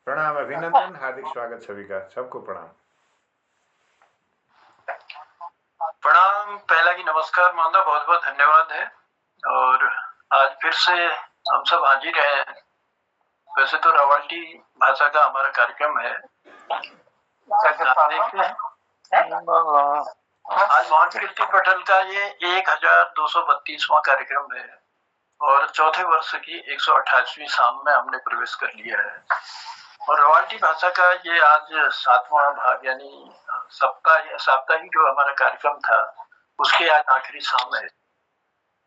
प्रणाम, अभिनंदन, हार्दिक स्वागत सभी का, सबको प्रणाम। प्रणाम, पहला की नमस्कार मानदा, बहुत बहुत धन्यवाद है। और आज फिर से हम सब हाजिर हैं। वैसे तो रवाल्टी भाषा का हमारा कार्यक्रम है, देखते हैं। आज मोहन कीर्ति पटेल का ये 1232वां कार्यक्रम है और चौथे वर्ष की 128वीं शाम में हमने प्रवेश कर लिया है। और रवाल्टी भाषा का ये आज 7वां भाग यानी साप्ताहिक जो हमारा कार्यक्रम था उसके आज आखिरी शाम है।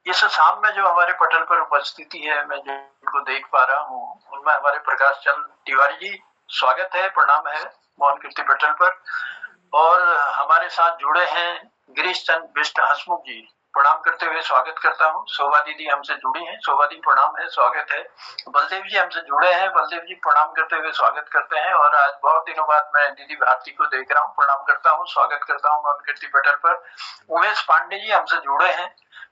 इस शाम में जो हमारे पटल पर उपस्थिति है, मैं जिनको देख पा रहा हूँ उनमें हमारे प्रकाश चंद तिवारी जी, स्वागत है, प्रणाम है मोहन कीर्ति पटल पर। और हमारे साथ जुड़े हैं गिरीश चंद बिष्ट हसमुख जी, प्रणाम करते हुए स्वागत करता हूँ। शोभा दीदी हमसे जुड़ी हैं, शोभा दी प्रणाम है, स्वागत है। बलदेव जी हमसे जुड़े हैं, बलदेव जी प्रणाम करते हुए स्वागत करते हैं। और आज बहुत दिनों बाद मैं दीदी भारती को देख रहा हूँ, प्रणाम करता हूँ, स्वागत करता हूँ मोहन कीर्ति पटल पर। उमेश पांडे जी हमसे जुड़े हैं,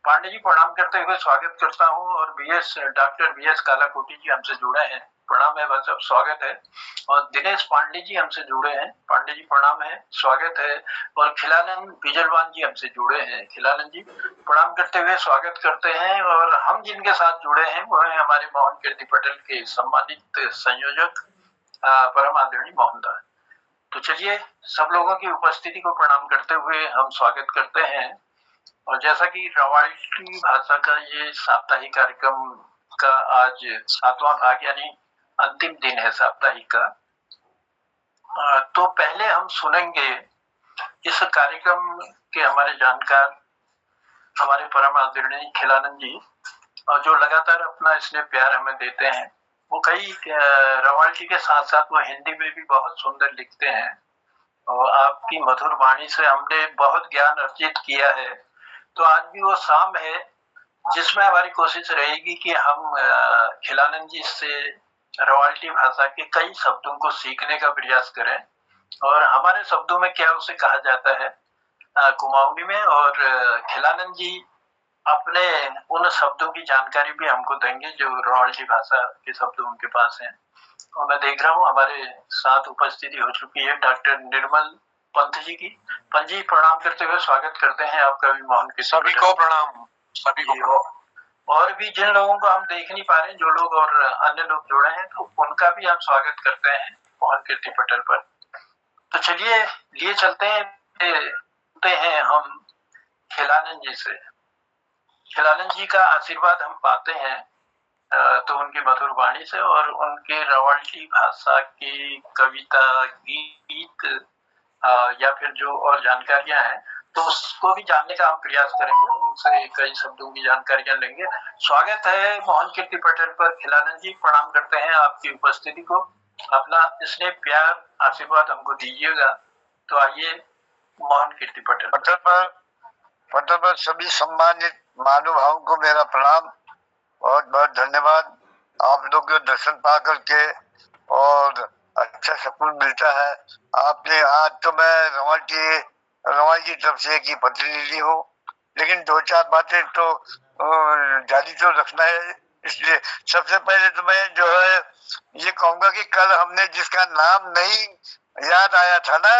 पांडे जी प्रणाम करते हुए स्वागत करता हूँ। और डॉक्टर बीएस कालाकोटी जी हमसे जुड़े हैं, प्रणाम है, बस स्वागत है। और दिनेश पांडे जी हमसे जुड़े हैं, पांडे जी प्रणाम है, स्वागत है। और खिलानंद बिजलवान जी हमसे जुड़े हैं, खिलानंद जी प्रणाम करते हुए स्वागत करते हैं। और हम जिनके साथ जुड़े हैं वो है हमारे मोहन कीर्ति पटेल के सम्मानित संयोजक परम आदरणीय मोहनदास। तो चलिए सब लोगों की उपस्थिति को प्रणाम करते हुए हम स्वागत करते हैं। और जैसा कि रवाल्टी भाषा का ये साप्ताहिक कार्यक्रम का आज 7वां भाग यानी अंतिम दिन है साप्ताहिक का, तो पहले हम सुनेंगे इस कार्यक्रम के हमारे जानकार हमारे परम आदरणीय खिलानंद जी, और जो लगातार अपना स्नेह प्यार हमें देते हैं। वो कई रवाल्टी के साथ साथ वो हिंदी में भी बहुत सुंदर लिखते हैं और आपकी मधुर वाणी से हमने बहुत ज्ञान अर्जित किया है। तो आज भी वो शाम है जिसमें हमारी कोशिश रहेगी कि हम खिलानंद जी से रवाल्टी भाषा के कई शब्दों को सीखने का प्रयास करें और हमारे शब्दों में क्या उसे कहा जाता है कुमाऊनी में। और खिलानंद जी अपने उन शब्दों की जानकारी भी हमको देंगे जो रवाल्टी भाषा के शब्द उनके पास हैं। और मैं देख रहा हूँ हमारे साथ उपस्थिति हो चुकी है डॉक्टर निर्मल पंत जी की। पंत जी प्रणाम करते हुए स्वागत करते हैं आपका भी मोहन कीर्ति। सभी को प्रणाम, सभी को। और भी जिन लोगों को हम देख नहीं पा रहे हैं, जो लोग और अन्य लोग जुड़े हैं, तो उनका भी हम स्वागत करते हैं मोहन कीर्ति पटल पर। तो चलिए लिए चलते हैं हम खिलानंद जी से। खिलानंद जी का आशीर्वाद हम पाते हैं तो उनकी मधुर वाणी से और उनके रवाल्टी भाषा की कविता, गीत या फिर जो और जानकारियां हैं तो उसको भी जानने का हम प्रयास करेंगे, उनसे कई शब्दों की जानकारियां लेंगे। स्वागत है मोहन कीर्ति पटेल पर खिलानंद जी, प्रणाम करते हैं आपकी उपस्थिति को, अपना स्नेह प्यार आशीर्वाद हमको दीजिएगा। तो आइए मोहन कीर्ति पटेल पर सभी सम्मानित महानुभावों को मेरा प्रणाम, बहुत बहुत धन्यवाद। आप लोग के दर्शन पा करके और अच्छा सुकून मिलता है। आपने आज तो मैं रवाई की तरफ से की प्रतिनिधि हूँ, लेकिन दो चार बातें तो जारी तो रखना है। इसलिए सबसे पहले तो मैं जो है ये कहूंगा कि कल हमने जिसका नाम नहीं याद आया था ना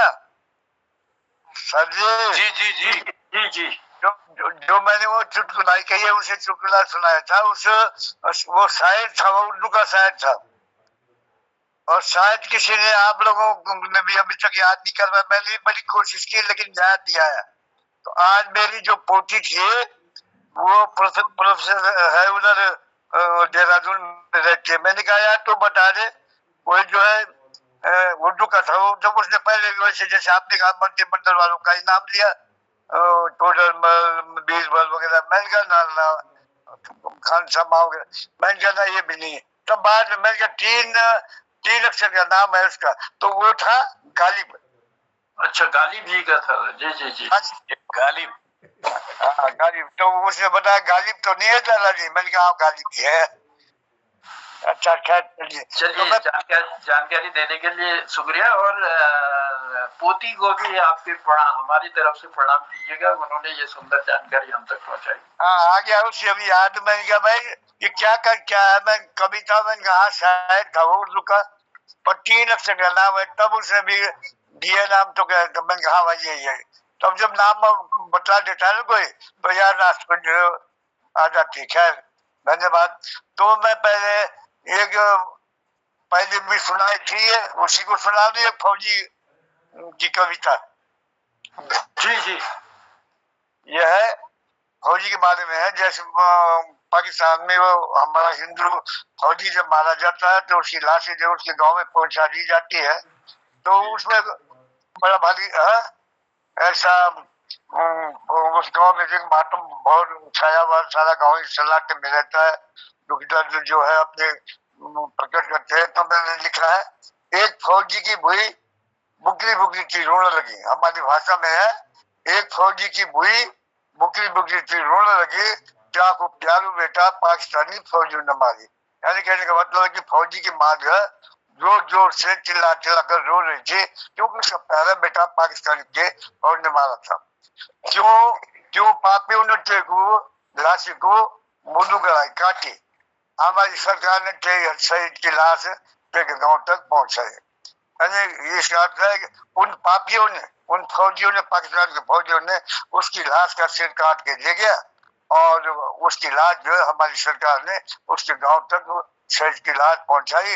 सर जी जी जी जी जी, जो मैंने वो चुटकुलाई कही है उसे चुटकुला सुनाया था, वो शायर था, वो उर्दू का शायर था। और शायद किसी ने आप लोगों ने भी अभी तक याद नहीं कर पाया। मैंने बड़ी कोशिश की लेकिन याद नहीं आया। तो आज मेरी जो पोती थी वो प्रोफेसर है उधर देहरादून में रहती है। मैंने कहा यार तो बता दे, कोई जो है उर्दू का था। वो जब उसने पहले वैसे जैसे आपने कहा मंत्रिमंडल वालों का ही नाम लिया, टोटल बीरबल वगैरह, मैंने कहा ना खान साहब वगैरह, मैंने कहा ना ये भी नहीं है। तब बाद में मैंने कहा तीन अक्षर का नाम है उसका, तो वो था गालिब। अच्छा, गालिब जी का था, जी जी जी, गालिब। हाँ गालिब। तो उसने बताया गालिब तो नहीं है दादाजी। मैंने कहा गालिब ही है। अच्छा खैर चलिए, चलिए जानकारी देने के लिए शुक्रिया। और पोती को भी आपके प्रणाम, हमारी तरफ से प्रणाम कीजिएगा, उन्होंने ये सुंदर जानकारी हम तक पहुंचाई। हाँ आ गया उसे अभी याद। मैंने कहा भाई ये क्या है। मैं कविता मैंने कहा शायद था वो उर्दू का, पर 3 अक्षर का नाम है, तब उसने भी दिया नाम तो क्या, तो मैंने कहा भाई यही है। तब जब नाम बतला देता है ना कोई, तो यार राष्ट्रपति आ जाती है। खैर धन्यवाद। तो मैं पहले भी सुनाई थी, उसी को सुना दी फौजी की कविता। जी जी। यह है फौजी के बारे में है। जैसे पाकिस्तान में वो हमारा हिंदू फौजी जब मारा जाता है तो उसकी लाशें जो उसके गांव में पहुंचा दी जाती है, तो उसमें बड़ा भारी ऐसा उस गांव में एक मातम बहुत छाया हुआ, सारा गांव इस सन्नाटे में रहता है, दुख दर्द जो है अपने प्रकट करते हैं। तो मैंने लिखा है, एक फौजी की भुई बुकरी बुकरी की रोने लगी। हमारी भाषा में है, एक फौजी की भुई बुकरी बुकरी की रोने लगी, क्या को प्यारू बेटा पाकिस्तानी फौजी ने मारी। यानी कहने का मतलब है कि फौजी की माँ जो है जोर जोर से चिल्ला चिल्ला कर रो रही थी, क्योंकि उसका प्यारा बेटा पाकिस्तानी के फौज ने मारा था। क्यों क्यों पापियों ने तेको लाश को मुंडू कराई काटी। हमारी सरकार ने शहीद की लाश गांव तक पहुंचाई। यानी इसका अर्थ है कि उन पापियों ने, उन फौजियों ने, पाकिस्तान के फौजियों ने उसकी लाश का सिर काट के ले गया, और उसकी लाश जो है हमारी सरकार ने उसके गांव तक शहीद की लाश पहुंचाई,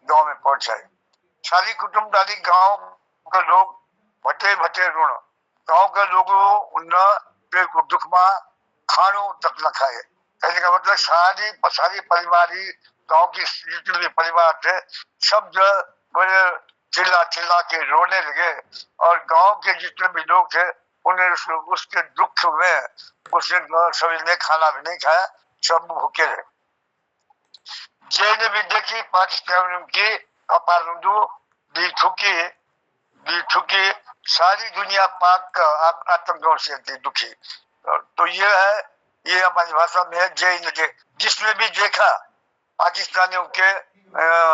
गांव में पहुंचाई। सारी कुटुंबदारी गांव के लोग भटे भटे ऋण, गांव के लोगों ने दुख में खानों तक न खाए। कहने का मतलब सारी परिवारी गांव की जितने भी परिवार थे सब जो बड़े चिल्ला चिल्ला के रोने लगे, और गांव के जितने भी लोग थे उन्हें उसके दुख में उस दिन सभी ने खाना भी नहीं खाया, सब भूखे रहे। जय ने भी देखी पाकिस्तान की अपारंदू दी थुकी, सारी दुनिया पाक का आतंकों से थी दुखी। तो ये हमारी भाषा में है, जय ने देख, जिसने भी देखा पाकिस्तानियों के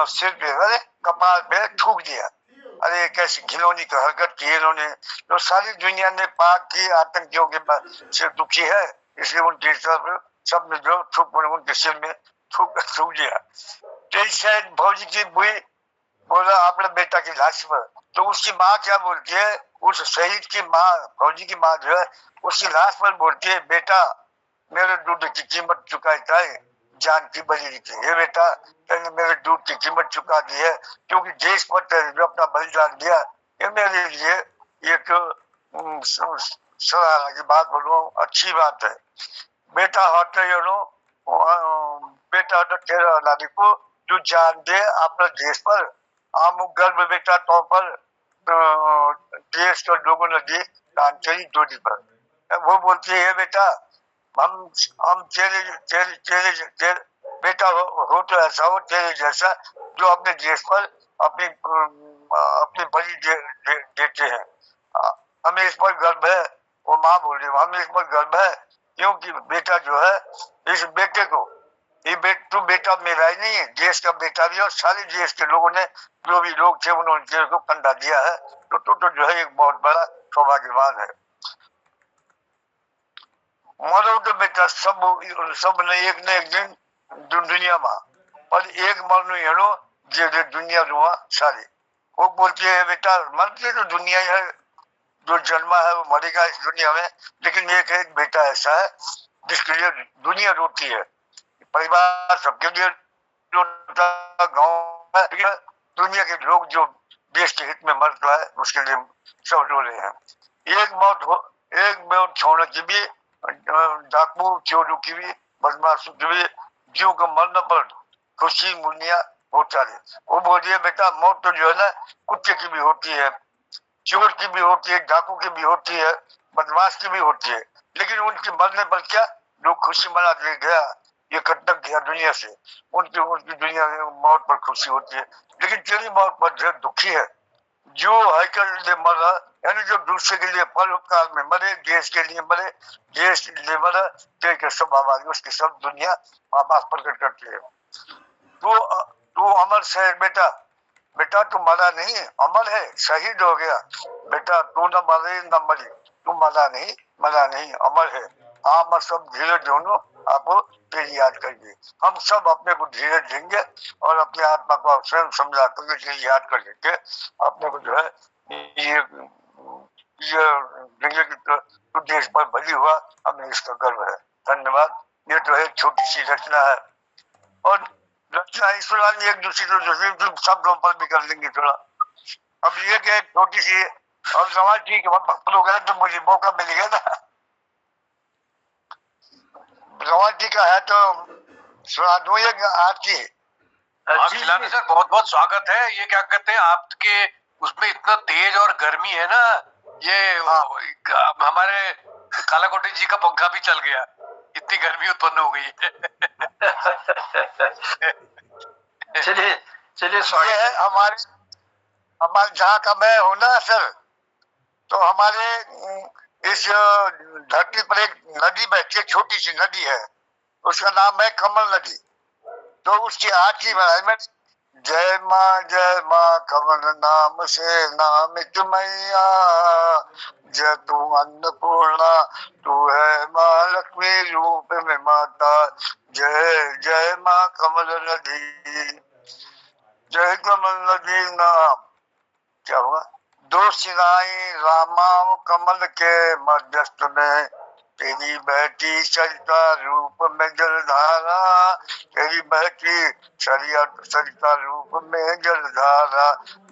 सिर पे, अरे कपाल पे थूक दिया। अरे कैसी घिनौनी का हरकत की इन्होंने। तो सारी दुनिया ने पाक की आतंकियों के से दुखी है, इसलिए उनके सब ने जो थूक उनके सिर में थूक दिया। शायद फौजी की बुई बोला अपने बेटा की लाश पर, तो उसकी माँ क्या बोलती है, उस शहीद की माँ, फौजी की माँ जो है उसकी लाश पर बोलती है, बेटा मेरे दूध की कीमत चुकाई था, जान की बलि थी। ये बेटा तेने मेरे दूध की कीमत चुका दी है, क्योंकि देश पर तेने जो अपना बलिदान दिया, ये मेरे लिए एक सराहना की बात बोलो, अच्छी बात है। बेटा हटे बेटा हटे तेरा नारी को जो जान दे अपने देश पर, आम गर्व बेटा तो पर देश के लोगों ने दी दान तेरी डोरी पर। वो बोलती है, बेटा हम तेरे बेटा हो तो ऐसा हो तेरे जैसा जो अपने देश पर अपनी बलि देते हैं। हमें इस पर गर्व है। वो माँ बोल रही है, हमें इस पर गर्व है, क्योंकि बेटा जो है, इस बेटे को तू बेटा मेरा ही नहीं है, देश का बेटा भी है, और सारे देश के लोगों ने जो भी लोग थे उन्होंने देश को कंधा दिया है। तो जो है एक बहुत बड़ा सौभाग्यवान है। मरो तो बेटा सब ने एक दिन दुनिया में, पर एक मरनु हेड़ो जे दुनिया रुआ सारी। वो बोलती है, बेटा मरते तो दुनिया है, जो जन्मा है वो मरेगा इस दुनिया में, लेकिन एक बेटा ऐसा है जिसके लिए दुनिया रोती है। परिवार सबके लिए गाँव है, दुनिया के लोग जो देश के हित में मरता है उसके लिए सब रो रहे हैं। एक मौत छोड़ने की भी, डाकू चोरों की भी, बदमाशों की भी, जीव को मरने पर खुशी मुनिया होता है। वो बोल रही है, बेटा मौत तो जो है ना कुत्ते की भी होती है, चोर की भी होती है, डाकू की भी होती है, बदमाश की भी होती है, लेकिन उनके मरने पर क्या लोग खुशी मना दे गया, ये कटक गया दुनिया से, उनकी दुनिया में मौत पर खुशी होती है। लेकिन तेरी मौत पर जो दुखी है, जो हैकर लिए मरा, यानी जो दूसरे के लिए परोपकार में मरे, देश के लिए मरे, देश के लिए मरा, तेरे सब आवाज उसकी सब दुनिया आवाज प्रकट करती है। तू अमर से बेटा तू मरा नहीं, अमर है, शहीद हो गया। बेटा तू न मरे न मरी, तू मरा नहीं अमर है। हाँ मैं सब धीरे दोनों आप फिर याद करिए। हम सब अपने को धीरज देंगे और अपने आत्मा को स्वयं समझा करके फिर याद कर लेंगे। अपने को जो है ये देश पर बलि हुआ, हमें इसका गर्व है। धन्यवाद। ये तो एक छोटी सी रचना है और रचना इस प्रकार एक दूसरी शब्दों पर भी कर लेंगे थोड़ा। अब ये क्या छोटी सी और समाज ठीक है, भक्त लोग हैं तो मुझे मौका मिल गया ना। समाज का है तो सुना दूं ये आरती। खिलाने सर बहुत बहुत स्वागत है। ये क्या कहते हैं आपके उसमें इतना तेज और गर्मी है ना, ये हमारे कालाकोटी जी का पंखा भी चल गया, इतनी गर्मी उत्पन्न हो गई है। चलिए चलिए ये है हमारे जहाँ का मैं हूँ ना सर, तो हमारे इस धरती पर एक नदी बहती है, छोटी सी नदी है, उसका नाम है कमल नदी। तो उसकी आरती बनाई मैं, जय माँ कमल नाम से नामित मैया, जय तू अन्नपूर्णा तू है माँ लक्ष्मी रूप में माता, जय जय माँ कमल नदी, जय कमल नदी नाम। क्या हुआ? दो सिराई रामाओ कमल के मध्यस्थ में, तेरी बहती सरिता रूप में जलधारा, तेरी बहती सरिता रूप में जलधारा,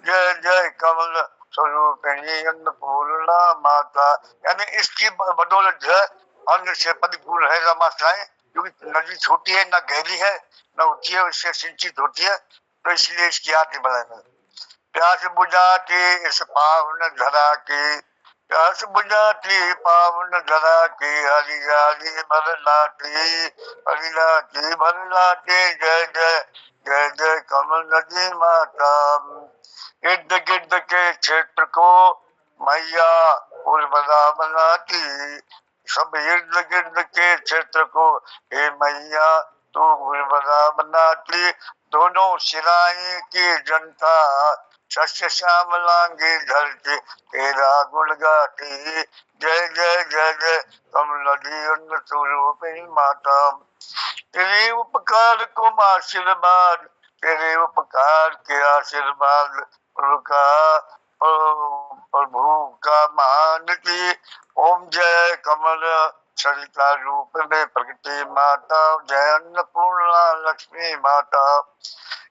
जय जय कमल स्वरूपिणी अन्नपूर्णा माता। यानी इसकी बदौलत है अन्न से परिपूर्ण है रमाशाएं, क्योंकि नदी छोटी है, ना गहरी है ना ऊंची है, उससे सिंचित होती है, तो इसलिए इसकी आरती बनाई। प्यास बुझाती इस पावन धरा की, प्यास बुझाती पावन धरा की, हरियाली भर लाती, हरियाली भर लाती, जय जय जय जय कमल नदी माता। इर्द गिर्द के क्षेत्र को मैया उर्वरा बनाती, सब इर्द गिर्द के क्षेत्र को हे मैया तू उर्वरा बनाती, दोनों सिराई की जनता सस्य श्यामलांगी धरती, तेरा गुण गाती, जय जय जय जय कमल नदी अन्न स्वरूपिणी माता। तेरे उपकार को आशीर्वाद, तेरे उपकार के आशीर्वाद प्रभु का मानती, ओम जय कमल सरिता रूप में प्रकृति माता, जय अन्नपूर्णा लक्ष्मी माता।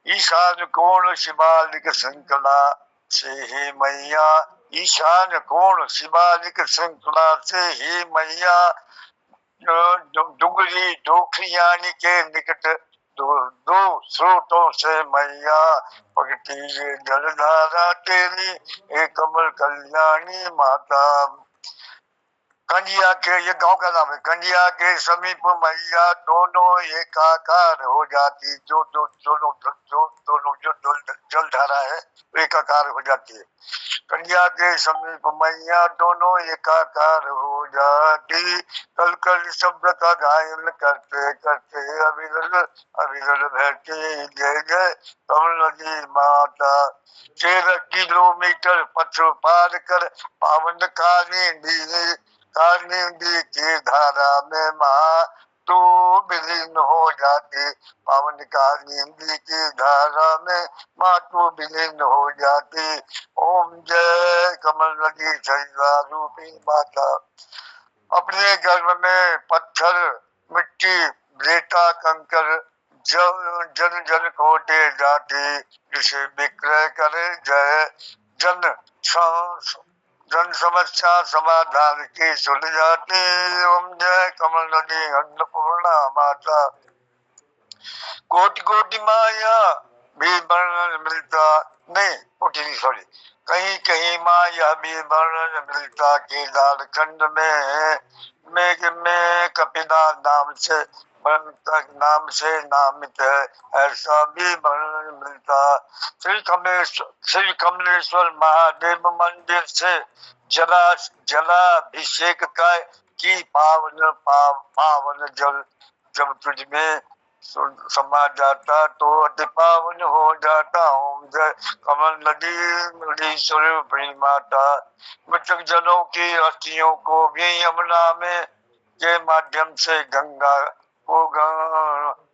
ईशान कोण शिवालिक श्रृंखला से ही मैया, ईशान कोण शिवालिक श्रृंखला से ही मैया, डुंगरी डोखरियानी के निकट दो स्रोतों से मैया, प्रगति ये जलधारा तेरी एक कमल कल्याणी माता। कंडिया के, ये गांव का नाम है, कंडिया के समीप मैया दोनों एकाकार हो जाती, जो जलधारा है एकाकार हो जाती है। कंडिया के समीप मैया दोनों एकाकार हो जाती, कल कल शब्द का गायन करते करते अविरल अविरल बहती, जय जय कमल नदी माता। 13 किलोमीटर पथ पार कर पावन कालिंदी की धारा में माँ तू विलीन हो जाती, पावन कालिंदी की धारा में माँ तू विलीन हो जाती, ओम जय कमल नदी सरिता रूपी माता। अपने गर्भ में पत्थर मिट्टी रेता कंकर जन जन कोटे जाती, जिसे विक्रय करे जय जन समस्या समाधान की सुन जाती, ओम जय कमल नदी अन्नपूर्णा माता। कोटि कोटि माया भी वर्णन मिलता नहीं, कोटि सॉरी, कहीं कहीं माया भी वर्णन मिलता, केदार खंड में कपिला नाम से नामित है, ऐसा भी वर्णन मिलता। श्री कमलेश्वर महादेव मंदिर से जलाभिषेक का की पावन जल जब तुझ में समा जाता तो अति पावन हो जाता, ओम जय कमल नदी स्वरूपिणी माता। मृतक जनों की अस्थियों को भी यमुना में के माध्यम से गंगा वो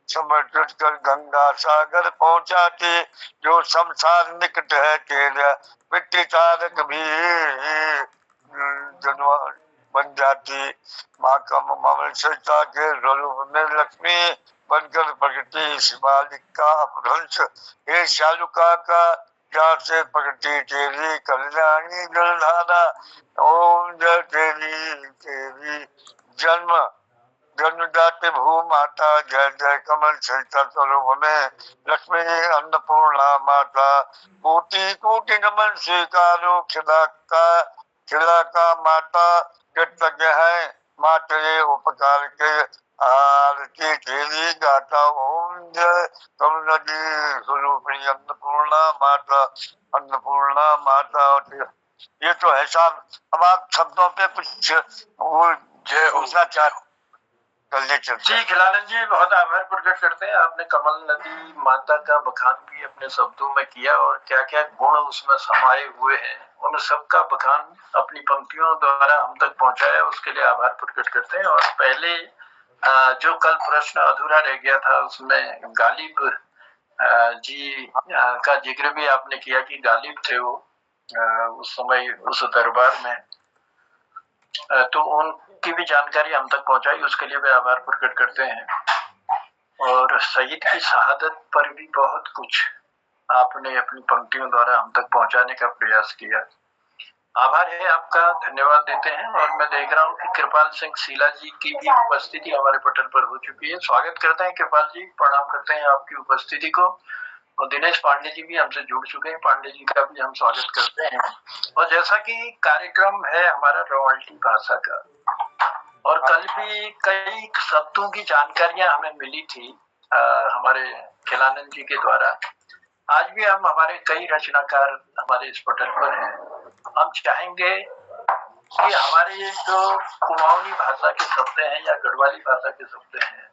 समर्पित कर गंगा सागर पहुंचाती, जो संसार निकट है तेरा मिट्टी तारक भी जनवा बन जाती। माँ का ममल सरिता के स्वरूप में लक्ष्मी बनकर प्रगति, शिवालिक का अपभ्रंश हे शालुका का जहाँ से प्रगति तेरी कल्याणी जलधारा। ओम जय तेरी तेरी जन्म जन्मदाते भू माता, जय जय कमल सरिता स्वरूप में लक्ष्मी अन्नपूर्णा माता। कोटि कोटि नमन स्वीकारो खिला का माता, कृतज्ञ है माँ तेरे उपकार के आरती तेरी गाता। ओम जय कमल स्वरूपिणी अन्नपूर्णा माता, अन्नपूर्णा माता। ये तो है साहब। अब आप शब्दों पे कुछ वो जय हो। दूसरा चार जी खिलानंद जी, बहुत आभार प्रकट करते हैं। आपने कमल नदी माता का बखान भी अपने शब्दों में किया और क्या क्या गुण उसमें समाये हुए हैं उन सब का बखान अपनी पंक्तियों द्वारा हम तक पहुंचाया, उसके लिए आभार प्रकट करते हैं। और पहले जो कल प्रश्न अधूरा रह गया था उसमें गालिब जी का जिक्र भी आपने किया कि गालिब थे वो उस समय उस दरबार में, तो उनकी भी जानकारी हम तक पहुंचाई, उसके लिए भी आभार प्रकट करते हैं। और शहीद की शहादत पर भी बहुत कुछ आपने अपनी पंक्तियों द्वारा हम तक पहुंचाने का प्रयास किया। आभार है आपका, धन्यवाद देते हैं। और मैं देख रहा हूँ कि कृपाल सिंह शीला जी की भी उपस्थिति हमारे पटल पर हो चुकी है। स्वागत करते हैं कृपाल जी, प्रणाम करते हैं आपकी उपस्थिति को। और दिनेश पांडे जी भी हमसे जुड़ चुके हैं, पांडे जी का भी हम स्वागत करते हैं। और जैसा कि कार्यक्रम है हमारा रॉयल्टी भाषा का, और कल भी कई शब्दों की जानकारियां हमें मिली थी हमारे खिलानंद जी के द्वारा। आज भी हम हमारे कई रचनाकार हमारे इस पटल पर हैं। हम चाहेंगे कि हमारे जो कुमाऊनी भाषा के शब्द हैं या गढ़वाली भाषा के शब्द हैं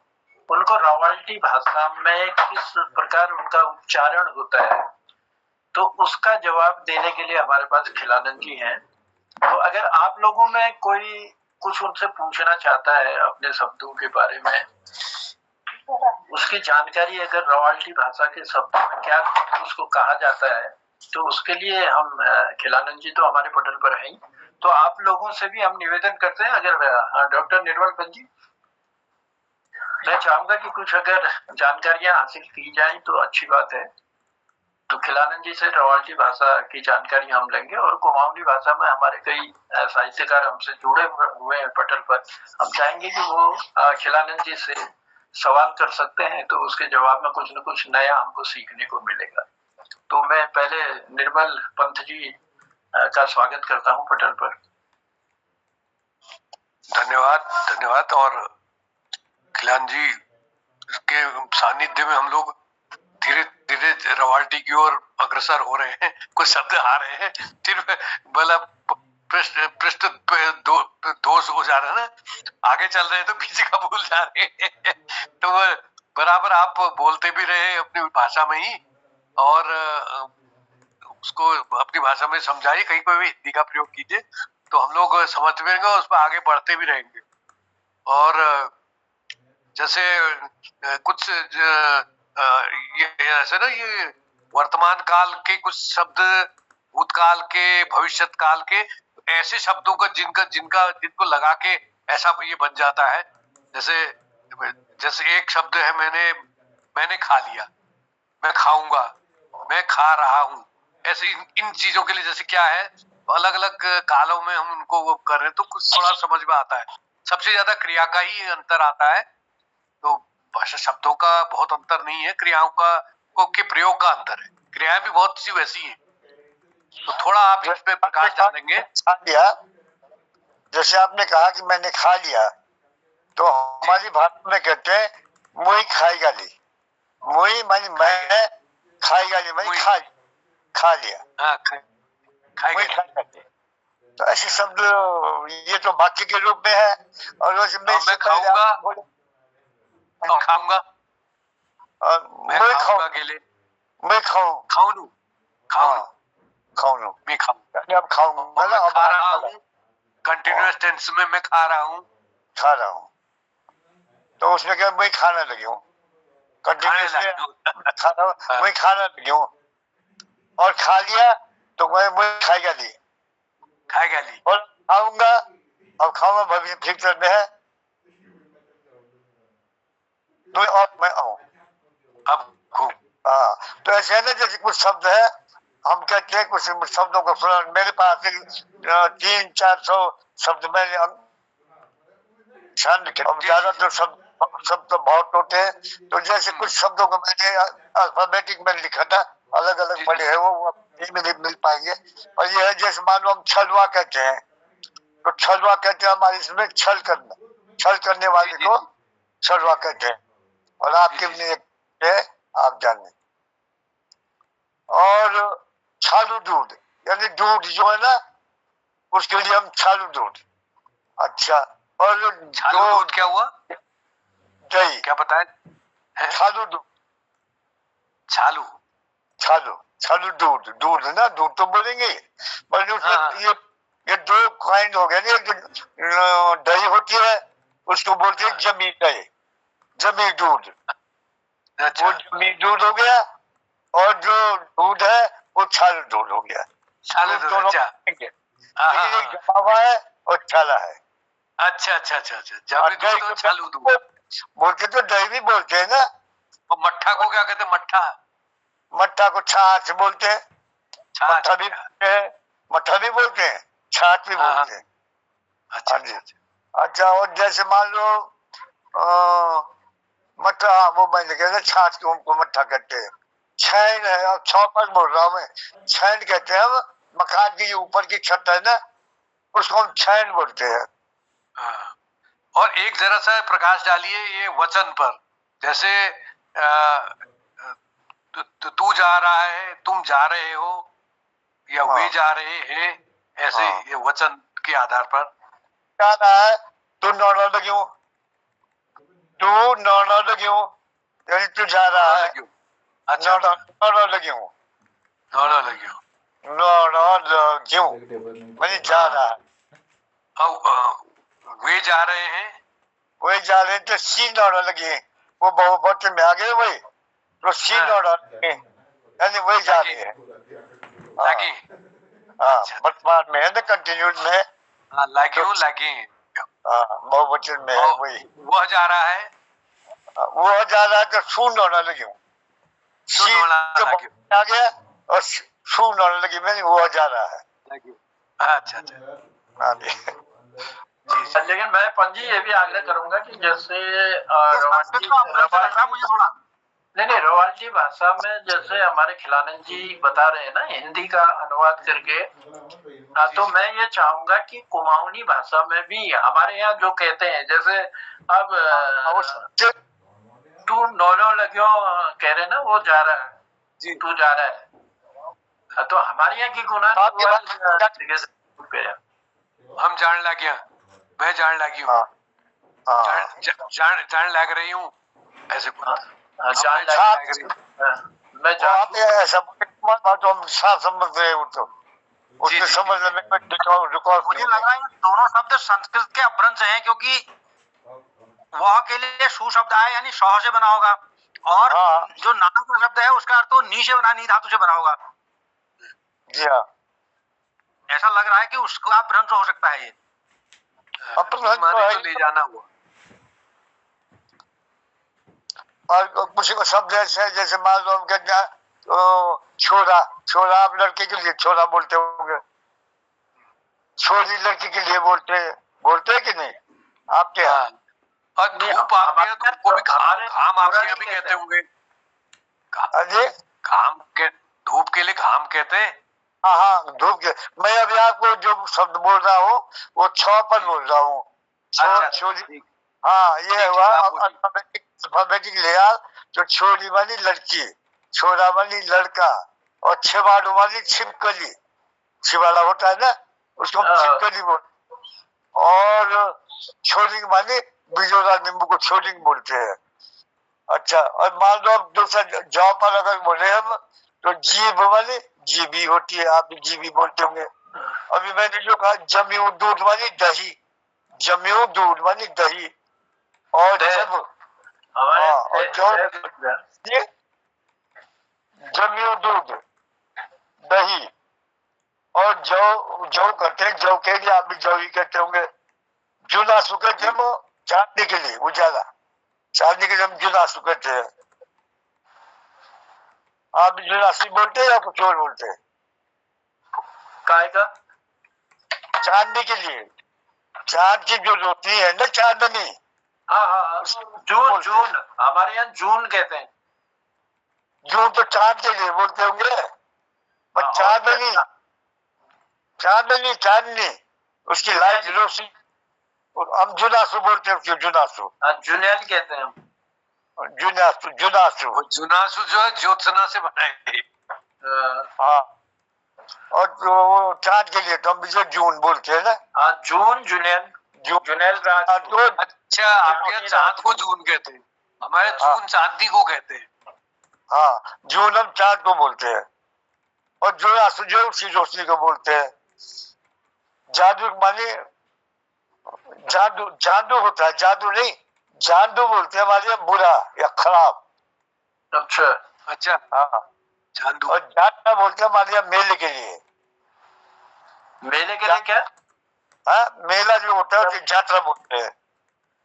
उनको रॉयल्टी भाषा में किस प्रकार उनका उच्चारण होता है, तो उसका जवाब देने के लिए हमारे पास खिलानंद जी हैं। तो अगर आप लोगों में कोई कुछ उनसे पूछना चाहता है अपने शब्दों के बारे में, उसकी जानकारी अगर रॉयल्टी भाषा के शब्दों में क्या उसको कहा जाता है, तो उसके लिए हम खिलानंद जी तो हमारे पटल पर हैं, तो आप लोगों से भी हम निवेदन करते हैं। अगर डॉक्टर निर्मल पंत जी, मैं चाहूंगा कि कुछ अगर जानकारियां हासिल की जाए तो अच्छी बात है। तो खिलानंद जी से रॉयल्टी भाषा की जानकारी हम लेंगे और कुमाऊनी भाषा में हमारे कई साहित्यकार हमसे जुड़े हुए हैं पटल पर, हम चाहेंगे कि वो खिलानंद जी से सवाल कर सकते हैं, तो उसके जवाब में कुछ न कुछ नया हमको सीखने को मिलेगा। तो मैं पहले निर्मल पंत जी का स्वागत करता हूं पटल पर। धन्यवाद धन्यवाद। और खिलान जी के सानिध्य में हम लोग धीरे धीरे रॉयल्टी की ओर अग्रसर हो रहे हैं। कुछ शब्द आ रहे हैं, फिर मतलब पृष्ठ दोष हो जा रहा है ना, आगे चल रहे हैं तो पीछे का भूल जा रहे हैं। तो बराबर आप बोलते भी रहे अपनी भाषा में ही, और उसको अपनी भाषा में समझाइए, कहीं पर भी हिंदी का प्रयोग कीजिए तो हम लोग समझ भी रहेंगे और उस पर आगे बढ़ते भी रहेंगे। और जैसे कुछ ये ऐसे ना, ये वर्तमान काल के कुछ शब्द, भूतकाल के, भविष्यत काल के, ऐसे शब्दों का जिनको लगा के ऐसा ये बन जाता है। जैसे एक शब्द है, मैंने खा लिया, मैं खाऊंगा, मैं खा रहा हूं। ऐसे इन चीजों के लिए जैसे क्या है, अलग अलग कालों में हम उनको वो कर रहे हैं तो कुछ थोड़ा समझ में आता है। सबसे ज्यादा क्रिया का ही अंतर आता है, तो भाषा शब्दों का बहुत अंतर नहीं है, क्रियाओं का के प्रयोग का अंतर है। क्रियाएं भी बहुत सी वैसी हैं, तो थोड़ा आप इस पे प्रकाश डालेंगे। जैसे आपने कहा कि मैंने खा लिया, तो हमारी भाषा में कहते हैं मुई खाएगा ली। मुई मानी मैं, खाएगा ली मानी खा लिया। हाँ, खाएगा। तो ऐसे शब्द ये तो वाक्य के रूप में है। और मैं खाऊंगा और खाऊंगा, और मैं खाऊंगा अकेले, मैं खाऊं मैं खाऊंगा, अब खाऊंगा ना, खा रहा हूँ, कंटिन्यूअस टेंस में मैं खा रहा हूँ। तो उसने कहा मैं खाने लगी हूँ, कंटिन्यूसली मैं खाने लगी हूँ, और खा लिया तो मैं खाएगा नहीं, और खाऊंगा, अब खाऊंगा भविष्य फ्यूचर में है, तो और मैं आऊँ अब खूब। हाँ, तो ऐसे है ना, जैसे कुछ शब्द है, हम कहते हैं कुछ शब्दों को सुना, मेरे पास 300-400 शब्द मैंने अब ज्यादा तो शब्द तो बहुत होते हैं, तो जैसे कुछ शब्दों को मैंने अल्फाबेटिक में लिखा था, अलग अलग पढ़े हैं, वो नहीं मिल पाएंगे। और ये है, जैसे मान लो हम छलवा कहते हैं, तो छलवा कहते हैं हमारे इसमें छल करने वाले को छलवा कहते हैं, और आपके लिए आप जाने। और छालू दूध, यानी दूध जो है ना, उसके लिए हम छालू दूध। अच्छा, और छालू दूध क्या हुआ? दही, क्या बताए? छालू दूध, छालू दूध है ना, दूध तो बोलेंगे, पर उसमें ये दो काइंड हो गया ना, जो दही होती है उसको बोलते हैं जमी दही, जमी दूध। अच्छा। वो जमी दूध हो गया, और जो दूध है वो छालू दूध हो गया। छालू दूध, अच्छा। लेकिन एक जमा हुआ है और छाला है। अच्छा, जमी दूध और छालू दूध बोलते तो दही भी बोलते हैं ना। और मट्ठा को क्या कहते हैं? मट्ठा को छाछ बोलते हैं, मट्ठा भी बोलते हैं, छाछ भी बोलते हैं। अच्छा, और जैसे मान लो मट्ठा, वो मैंने कहा छाछ को उनको मट्ठा कहते हैं। छैन है, और छौपर बोल रहा हूँ मैं, छैन कहते हैं हम, मकान की जो ऊपर की छत है ना, उसको हम छैन बोलते हैं। और एक जरा सा प्रकाश डालिए ये वचन पर, जैसे तू जा रहा है, तुम जा रहे हो, या वे जा रहे हैं, ऐसे ये वचन के आधार पर जा रहा है, तू नौना लगी हूँ, यानी तू जा रहा है। अच्छा, नौना लगी हूँ, मैंने जा रहा है। वे जा रहे हैं, तो सी नौना लगी है, वो बहुत में आ गए वही, तो सी नौना यानी वही जा रहे हैं। हाँ, वर्तमान में है ना, कंटिन्यूड में, लगी बहुवचन में है वही। वह जा रहा है, तो सू नौना लगी हूँ, सी आ गया और सू नौना लगी, मैंने वो जा रहा है। अच्छा। हाँ जी। लेकिन मैं पंजी ये भी आग्रह करूंगा कि जैसे रवालजी भाषा में जैसे हमारे खिलानंद जी बता रहे हैं ना, हिंदी का अनुवाद करके, तो मैं ये चाहूंगा कि कुमाऊनी भाषा में भी हमारे यहाँ जो कहते हैं, जैसे अब तू नौनो लगियो कह रहे ना, वो जा रहा है, तू जा रहा है, तो हमारे यहाँ की गुना हम जान लग गया, मैं जान लगी हूँ, जान लग रही हूँ, ऐसे मैं ऐसा तो हम समझ रहे हो, तो उसमें समझने में मुझे लग रहा है दोनों शब्द संस्कृत के अपभ्रंश हैं, क्योंकि वह के लिए सु शब्द है, यानी सौ से बना होगा, और जो नाना का शब्द है उसका अर्थ तो नी से बना, नी धातु से बना होगा। जी हाँ, ऐसा लग रहा है कि उसका अपभ्रंश हो सकता है ये। तो ले जाना हुआ। और कुछ शब्द ऐसे है, जैसे मान लो हम कहते हैं छोरा, आप लड़के के लिए छोरा बोलते होंगे, छोरी लड़की के लिए बोलते हैं कि नहीं आपके यहाँ? और धूप आपके धूप को भी घाम आपके यहाँ भी कहते होंगे। धूप के लिए घाम कहते हैं। हाँ, धूप के। मैं अभी आपको जो शब्द बोल रहा हूँ वो छौपन बोल रहा हूँ। छोरी, हाँ, ये हुआ अल्फाबेटिक लेयर। तो छोरी वाली लड़की, छोरा वाली लड़का, और छिवाड़ू वाली छिपकली, छिवाड़ा होता है ना, उसको छिपकली बोल, और छोरी वाली बिजोरा नींबू को छोरी बोलते हैं। अच्छा, और मान लो अब दूसरा जॉब पर अगर बोले हम, तो जीभ वाली जीभी होती है, आप भी जीभी बोलते होंगे। अभी मैंने जो कहा जम्यू दूध वाली दही, जम्यू दूध वाली दही, और दे। जब हमारे हाँ, और जो दे- ये जमियो दूध दही और जौ जौ करते हैं, जौ के लिए आप भी जौ ही कहते होंगे। जुनासु कहते हैं वो चांदनी के लिए, उजाला चांदनी के लिए हम जुनासु कहते हैं। आप भी जुनासी बोलते हैं या कुछ और बोलते हैं? काय का चांदनी के लिए, चांद की जो रोशनी है ना, चांदनी। हाँ हाँ हाँ, जून जून हमारे यहाँ जून कहते हैं। जून तो चांद के लिए बोलते होंगे, पर हाँ, चांदनी चांदनी चांदनी उसकी लाइट रोशनी, हम जुनासु बोलते हैं उसको, जुनासु जुनेल कहते हैं हम। जुनासु जुनासु। वो जुनासु जो है ज्योत्सना से बनाई गई। हाँ, और जो वो चांद के लिए तो हम भी जून बोलते हैं ना। हाँ, जून जुनेल जुनेल रात तो अच्छा, आपके यहाँ चांद को जून कहते हैं, हमारे जून चांदनी को कहते हैं। हाँ, जून हम चांद को बोलते हैं, और जुनासु जो उसी रोशनी को बोलते हैं। जादू माने जादू, जादू होता है, जादू नहीं, जादू बोलते हैं हमारे यहाँ बुरा या खराब। अच्छा अच्छा, हाँ, चांदू। और जात्रा बोलते हैं हमारे यहाँ मेले के लिए। मेले के लिए क्या? हाँ, मेला जो होता है उसे जात्रा बोलते हैं।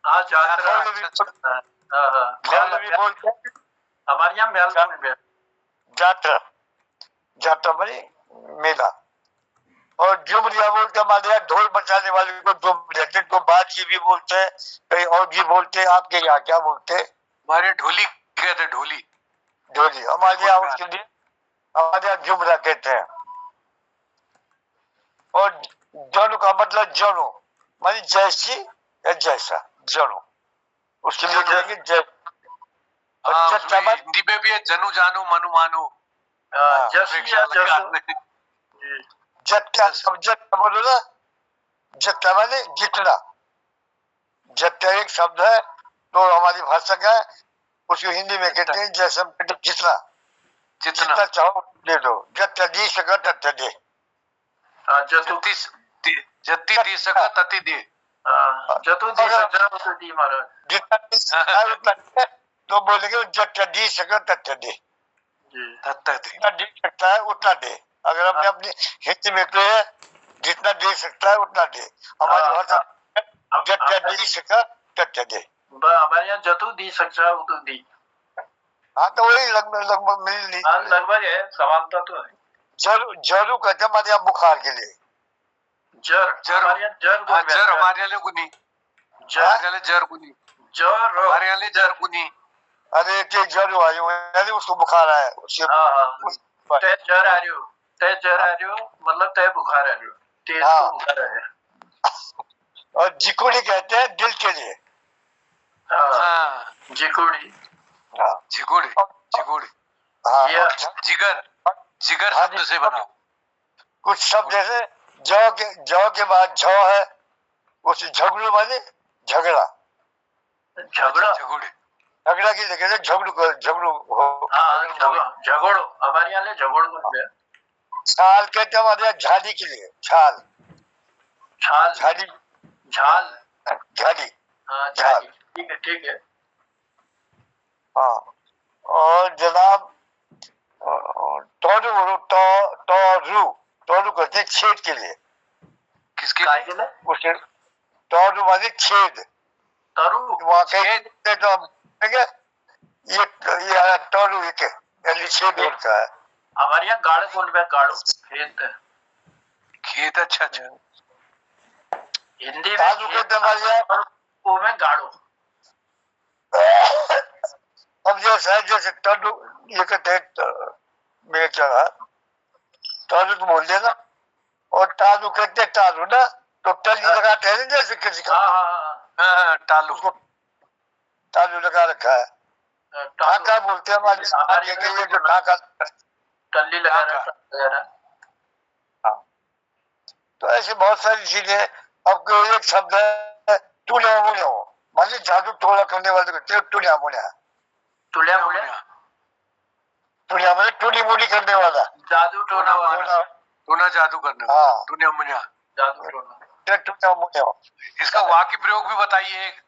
हाँ जात्रा। मेले भी हाँ हाँ, मेले भी बोलते हैं, हमारे यहाँ मेल बोलते हैं। जात्रा, जात्रा माने मेला। और झुमरिया बोलते हैं हमारे यहाँ ढोल बजाने वाले को झुमरिया, जिनको बाजी भी बोलते हैं, कहीं और भी बोलते हैं। आपके यहाँ क्या बोलते हैं? हमारे ढोली कहते हैं, ढोली। ढोली। हमारे यहाँ उसके लिए हमारे यहाँ झुमरा कहते हैं। और जनु का मतलब जनु मानी जैसी या जैसा, जनु उसके लिए कहेंगे जय। हाँ, और उसमें हिंदी में भी है जनु जानो मनु मानो। जसु या जसु। जत्ता, अब जत्ता बोलो ना, जत्ता माने जितना। जत्ता एक शब्द है तो हमारी भाषा का है, उसको हिंदी में कहते हैं जैसे हम कहते हैं जितना, जितना चाहो दे दो। जत्ता दी सका तत्ता दे। जत्ती दी सका तती दे। जतु दी सका तो दी महाराज। जितना दी सका उतना दे, तो बोलेंगे जत्ता दी सका तत्ता दे। तत्ता दे। जितना दे सकता है उतना दे। अगर हमने अपनी हिंदी में तो है जितना दे सकता है उतना दे, हमारी भाषा जत्ता दी सका तत्ता दे। हमारे यहाँ जतु दी सका उतु दी। हाँ, तो वही लगभग मिल ली। हाँ, लगभग है, समानता तो है। जरू कहते हैं हमारे यहाँ बुखार के लिए। जर हमारे यहाँ जर हाँ, जर हमारे यहाँ गुनी, जर जर गुनी, जर हमारे यहाँ जर गुनी। अरे के जरू आयु है, उसको बुखार आया उससे। हाँ, तय जर आ रही हो, तय जर आ रही हो मतलब तय बुखार आ रही हो, तेज को बुखार है। और जिकुड़ी कहते हैं दिल के लिए। हाँ, जिकुड़ी। हाँ, जिगुड़ी, जिगुड़ी। हाँ, जिगर, जिगर शब्द से बना। कुछ शब्द जैसे जौ के बाद झौ है, उस झगड़ू माने झगड़ा। झगड़ा झगड़े, झगड़ा की जगह झगड़ू हो। हाँ, झगड़ो हमारे यहाँ ले झगड़ो बोल गया। छाल कहते हैं हमारे यहाँ झाड़ी के लिए। छाल, छाल, झाड़ी, झाल, झाड़ी। हाँ झाड़ी, ठीक है ठीक है। हाँ, और जनाब टोरू टोरू कहते हैं छेद के लिए। किसके लिए? उसे टोरू माने छेद। तरु वहाँ कहीं तो हम ये टोरू यानी छेद होता है। हमारे यहाँ गाड़ो बोल गया, गाड़ो खेत है। खेत, अच्छा अच्छा। हिंदी में ताजू कहते हैं हमारे यहाँ, वो में गाड़ो। अब जैसे टोरू ये कहते हैं, मेरे क्या रहा टोरू तो बोल देना। और तालू कहते हैं तालू ना, तो टली लगाते हैं जैसे किसी का। हाँ, टालू, तालू लगा रखा है। टाका बोलते हैं हमारे लिए, जो टाका टल्ली लगा रहा। तो ऐसे बहुत सारी चीजें। अब एक शब्द है टूलिया मुनिया, मान जादू टोला करने वाले को टूलिया मुनिया। टुलिया मुलिया, टूलिया मैंने टूली मुली करने वाला, जादू टोना वाला। टोना जादू करना। हाँ, टूनिया मुनिया, जादू टोना। टूलिया मुनिया। इसका वाक्य प्रयोग भी बताइए एक।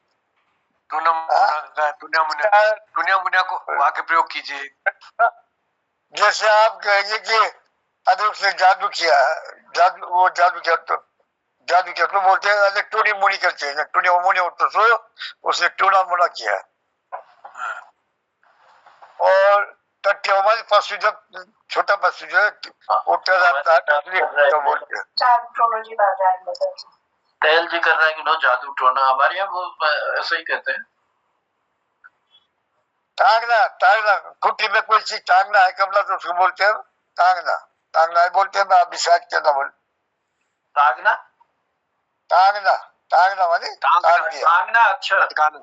दुनिया मुनिया को वहाँ के प्रयोग कीजिए। जैसे आप कहेंगे कि अरे उसने जादू किया, जादू किया तो बोलते हैं अरे टूनी मुनी करते हैं, टूनी मुनी होता तो उसने टूना मुना किया। और टट्टी हमारे पास जब छोटा पशु जो है उठता रहता है तो बोलते हैं तैल जी कर रहे हैं कि नो जादू टोना, हमारे यहाँ वो ऐसा ही कहते हैं। टांगना कुटी में कोई चीज टांगना है कमला तो उसको बोलते हैं टांगना है बोलते हैं। मैं अभी शायद क्या ना बोल टांगना माने टांग दिया। टांगना, अच्छा लटकाना,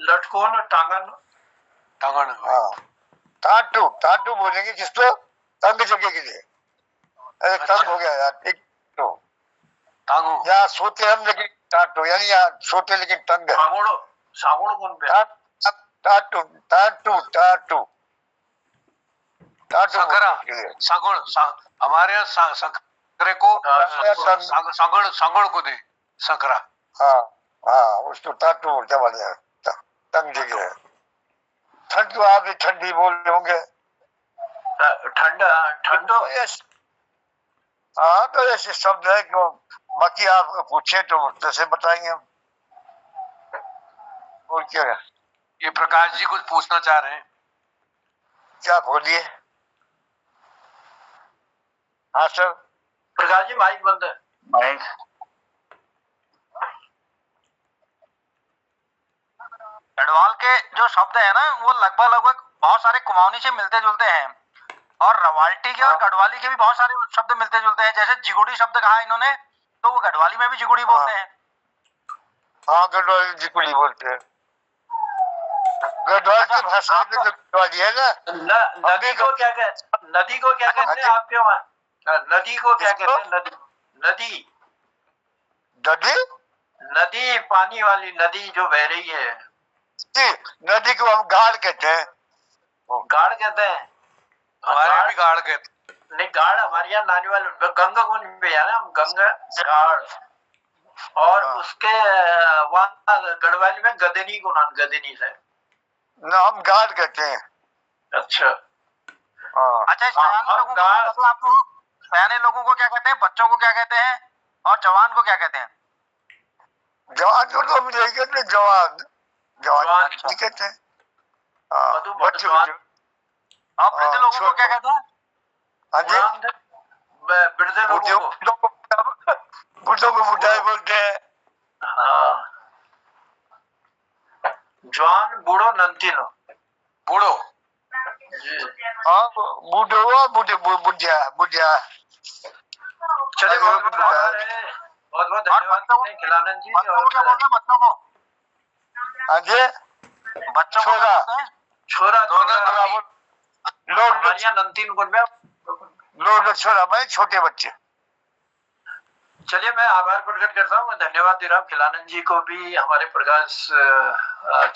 लटकोन, टांगन। हाँ टाटू बोलेंगे जिसको तंग जगह के लिए। अरे तंग हो गया यार, एक तो यहाँ सोते हम लेकिन टाटू, यानी यहाँ सोते लेकिन तंग है। सागुड़ कौन पे? टाटू सागुड़ हमारे यहाँ संकरे को सांगड़ को दे संकरा। हाँ उसको टाटू बोलते हैं, तंग जगह है। ठंड तो आप भी ठंडी बोल रहे होंगे। ठंडो। हाँ तो ऐसे शब्द है कि बाकी आप पूछे तो कैसे बताएंगे हम। और क्या है? ये प्रकाश जी कुछ पूछना चाह रहे हैं, क्या बोलिए। हाँ सर। प्रकाश जी माइक बंद है। माइक गढ़वाल के जो शब्द है ना वो लगभग बहुत सारे कुमाऊनी से मिलते जुलते हैं, और रवाल्टी के और गढ़वाली के भी बहुत सारे शब्द मिलते जुलते हैं। जैसे जिगुड़ी शब्द कहा इन्होंने, तो वो गढ़वाली में भी जिगुड़ी बोलते हैं। हाँ गढ़वाली जिगुड़ी बोलते हैं। गढ़वाल की भाषा में जो गढ़वाली है ना, नदी को क्या कहते हैं आपके वहाँ? नदी को क्या कहते हैं? नदी पानी वाली नदी जो बह रही है जी, नदी को हम गाड़ कहते हैं। गाड़ कहते हैं हमारे भी गाड़ कहते। नहीं, गाड़ हमारे यहाँ नानी वाले गंगा को नहीं है ना, हम गंगा गाड़। और उसके वहाँ गढ़वाली में गदनी को नाम, गदनी से ना हम गाड़ कहते हैं। अच्छा सयाने लोगों को क्या कहते हैं, बच्चों को क्या कहते हैं, और जवान को क्या कहते हैं? जवान को तो हम यही कहते हैं, जवान नहीं कहते हैं। बच्चे और वृद्ध लोगों को क्या कहते हैं? बुढ़ों को बुढ़ाई बोलते हैं। जवान बूढ़ो नंतीनो बूढ़ो। हाँ बूढ़ो बुढ़िया। चलिए बहुत बहुत धन्यवाद खिलानंद जी। और क्या बोलते हैं बच्चों को? हाँ जी, बच्चों को छोरा लोग छोरा भाई छोटे बच्चे। चलिए मैं आभार प्रकट करता हूँ, मैं धन्यवाद दे रहा हूँ खिलानंद जी को भी, हमारे प्रकाश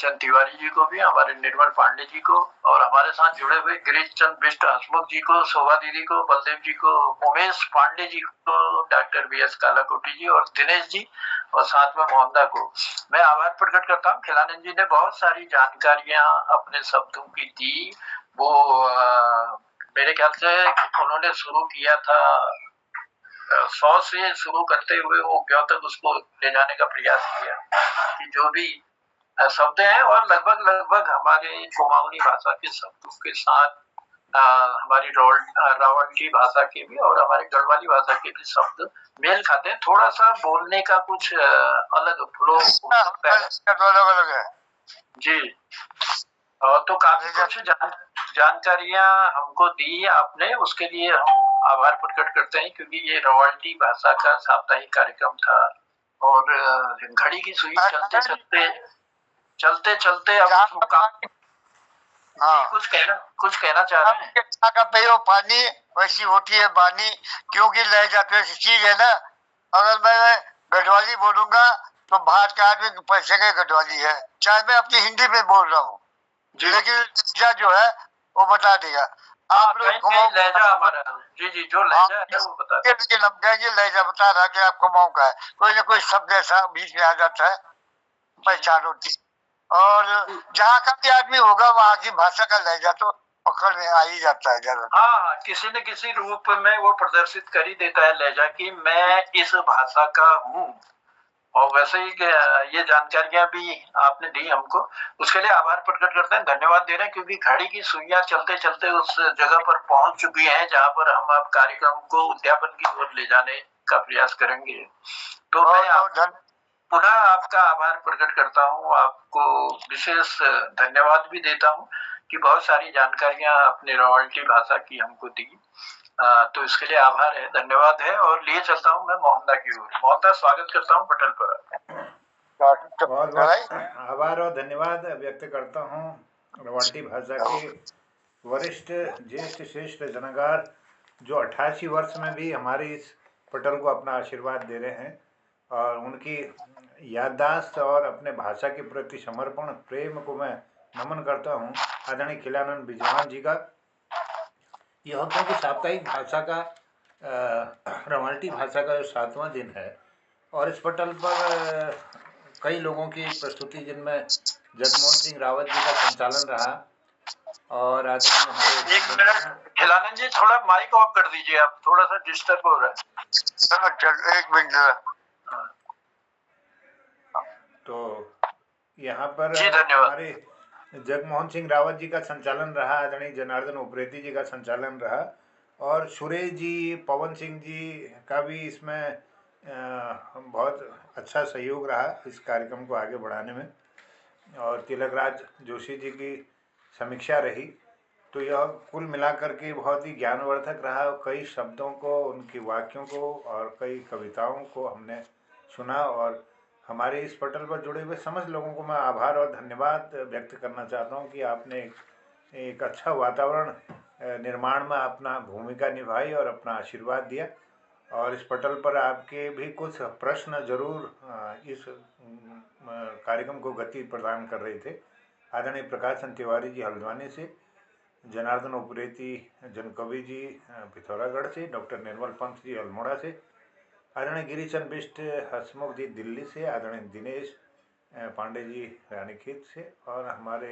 चंद तिवारी जी को भी, हमारे निर्मल पांडे जी को, और हमारे साथ जुड़े हुए गिरीश चंद बिष्ट, हसमुख जी को, शोभा दीदी को, बलदेव जी को, उमेश पांडे जी को, डॉक्टर BS कालाकोटी जी और दिनेश जी, और साथ में मोहम्मदा को मैं आभार प्रकट करता हूँ। खिलानंद जी ने बहुत सारी जानकारियां अपने शब्दों की दी। वो मेरे ख्याल से उन्होंने शुरू किया था 100 से शुरू करते हुए वो क्यों तक उसको ले जाने का प्रयास किया कि जो भी शब्द हैं, और लगभग हमारे कुमाऊनी भाषा के शब्दों के साथ हमारी रावल्टी भाषा के भी और हमारे गढ़वाली भाषा के भी शब्द मेल खाते हैं। थोड़ा सा बोलने का कुछ अलग फ्लो अलग है जी। तो काफी कुछ जानकारियां हमको दी आपने, उसके लिए हम आभार प्रकट करते हैं, क्योंकि ये रवाल्टी भाषा का साप्ताहिक कार्यक्रम था और घड़ी की सुई चलते चलते अब कुछ कहना चाह रहे हैं। का पियो पानी वैसी होती है बानी, क्योंकि ले जाते चीज है ना। अगर मैं गढ़वाली बोलूंगा तो बाहर का आदमी पैसे का गढ़वाली है, चाहे मैं अपनी हिंदी में बोल रहा हूँ, लेकिन जो है वो बता देगा। आप लोग कहीं कहीं लहजा हमारा, जी जी, जो लहजा है वो बता दें। लेकिन हम कहेंगे लहजा बता रहा कि आपको मौका है, कोई ना कोई शब्द ऐसा बीच में आ जाता है, पहचान होती। और जहाँ का भी आदमी होगा वहाँ की भाषा का लहजा तो पकड़ में आ ही जाता है जरूर। हाँ, किसी न किसी रूप में वो प्रदर्शित कर ही देता है लहजा कि मैं इस भाषा का हूँ। और वैसे ही ये जानकारियां भी आपने दी हमको, उसके लिए आभार प्रकट करते हैं, धन्यवाद दे रहे हैं, क्योंकि घड़ी की सुइयां चलते चलते उस जगह पर पहुंच चुकी हैं जहां पर हम अब कार्यक्रम को उद्यापन की ओर ले जाने का प्रयास करेंगे। तो मैं पुनः आपका आभार प्रकट करता हूँ, आपको विशेष धन्यवाद भी देता हूँ कि बहुत सारी जानकारियां अपने रॉयल्टी भाषा की हमको दी। तो इसके लिए आभार है, धन्यवाद है। और लिए चलता हूँ मैं मोहनदा की ओर। मोहनदा, स्वागत करता हूँ पटल पर। बहुत बहुत आभार और धन्यवाद व्यक्त करता हूँ रवाल्टी भाषा के वरिष्ठ ज्येष्ठ श्रेष्ठ जनागार, जो 88 वर्ष में भी हमारे इस पटल को अपना आशीर्वाद दे रहे हैं, और उनकी याददाश्त और अपने भाषा के प्रति समर्पण प्रेम को मैं नमन करता हूँ। आदरणीय खिलानंद विजयवान जी का यह होता है कि साप्ताहिक भाषा का रवाल्टी भाषा का जो 7वां दिन है, और इस पटल पर कई लोगों की प्रस्तुति, जिनमें जगमोहन सिंह रावत जी का संचालन रहा। और आदरणीय एक मिनट खिलानंद जी, थोड़ा माइक ऑफ कर दीजिए, आप थोड़ा सा डिस्टर्ब हो रहा है। एक मिनट। तो यहाँ पर जी धन्यवाद। हमारे जगमोहन सिंह रावत जी का संचालन रहा, आदरणीय जनार्दन उप्रेती जी का संचालन रहा, और सुरेश जी, पवन सिंह जी का भी इसमें बहुत अच्छा सहयोग रहा इस कार्यक्रम को आगे बढ़ाने में, और तिलकराज जोशी जी की समीक्षा रही। तो यह कुल मिलाकर के बहुत ही ज्ञानवर्धक रहा, और कई शब्दों को, उनकी वाक्यों को और कई कविताओं को हमने सुना। और हमारे इस पटल पर जुड़े हुए समस्त लोगों को मैं आभार और धन्यवाद व्यक्त करना चाहता हूँ कि आपने एक अच्छा वातावरण निर्माण में अपना भूमिका निभाई और अपना आशीर्वाद दिया। और इस पटल पर आपके भी कुछ प्रश्न जरूर इस कार्यक्रम को गति प्रदान कर रहे थे। आदरणीय प्रकाश चंद तिवारी जी हल्द्वानी से, जनार्दन उप्रेती जनकवि जी पिथौरागढ़ से, डॉक्टर निर्मल पंत जी अल्मोड़ा से, आदरणीय गिरीचंद बिष्ट हसमुख जी दिल्ली से, आदरणीय दिनेश पांडे जी रानीखेत से, और हमारे